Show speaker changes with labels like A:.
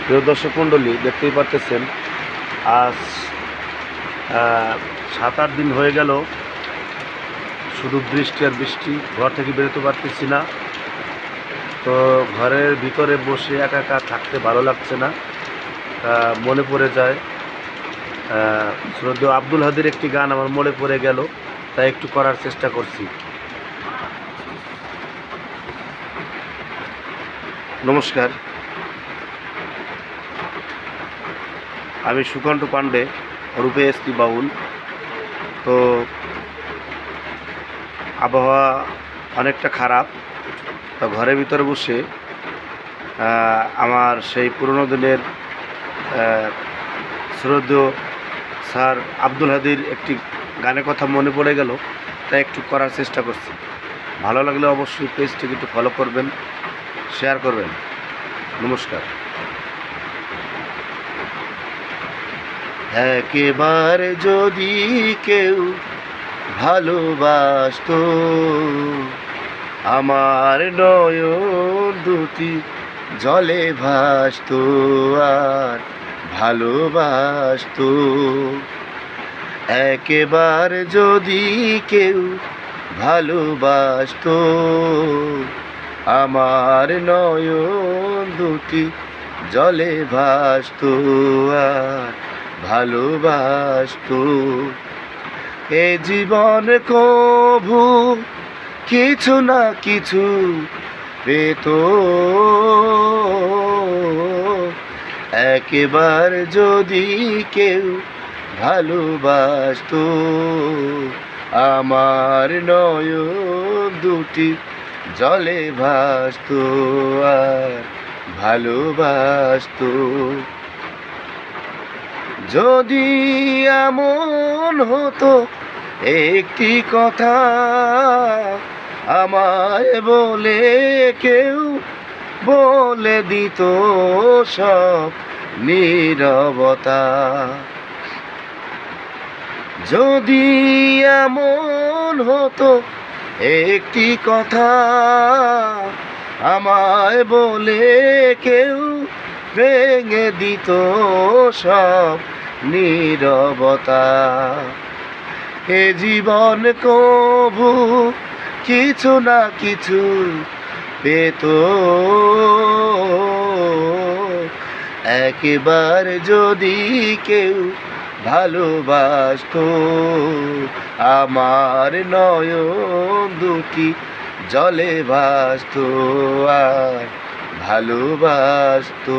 A: প্রিয় দর্শক মণ্ডলী, দেখতেই পারতেছেন আজ 7-8 দিন হয়ে গেল শুধু বৃষ্টি আর বৃষ্টি। ঘর থেকে বেরোতে পারতেছি না। তো ঘরের ভিতরে বসে একা একা থাকতে ভালো লাগছে না। মনে পড়ে যায় শ্রদ্ধেয় আব্দুল হাদীর একটি গান আমার মনে পড়ে গেল, তাই একটু করার চেষ্টা করছি। নমস্কার, আমি সুকান্ত পাণ্ডে, রূপে এসপি বাউল। তো আবহাওয়া অনেকটা খারাপ। তো ঘরের ভিতরে বসে আমার সেই পুরনো দিনের শ্রদ্ধেয় স্যার আব্দুল হাদীর একটি গানের কথা মনে পড়ে গেল, তাই একটু করার চেষ্টা করছি। ভালো লাগলে অবশ্যই পেজটিকে একটু ফলো করবেন, শেয়ার করবেন। নমস্কার। একেবারে যদি কেউ ভালোবাসতো, আমার নয়ন দুটি জলে ভাসতো আর ভালোবাসতো। একেবারে যদি কেউ ভালোবাসতো, আমার নয়ন দুটি জলে ভাসতো আর ভালোবাসতো। এ জীবন কভু কিছু না কিছু পেত, একবার যদি কেউ ভালোবাসতো, আমার নয়ন দুটি জলে ভাসতো আর ভালোবাসতো। যদি এমন হতো একটি কথা আমায় বলে কেউ বলে দিত সব নীরবতা। যদি এমন হতো একটি কথা আমায় বলে কেউ ভেঙে দিত সব নীরবতা। এ জীবন কভু কিছু না কিছু পেত, একবার যদি কেউ ভালোবাসতো, আমার নয়ন দুটি জলে ভাসতো আর ভালোবাসতো।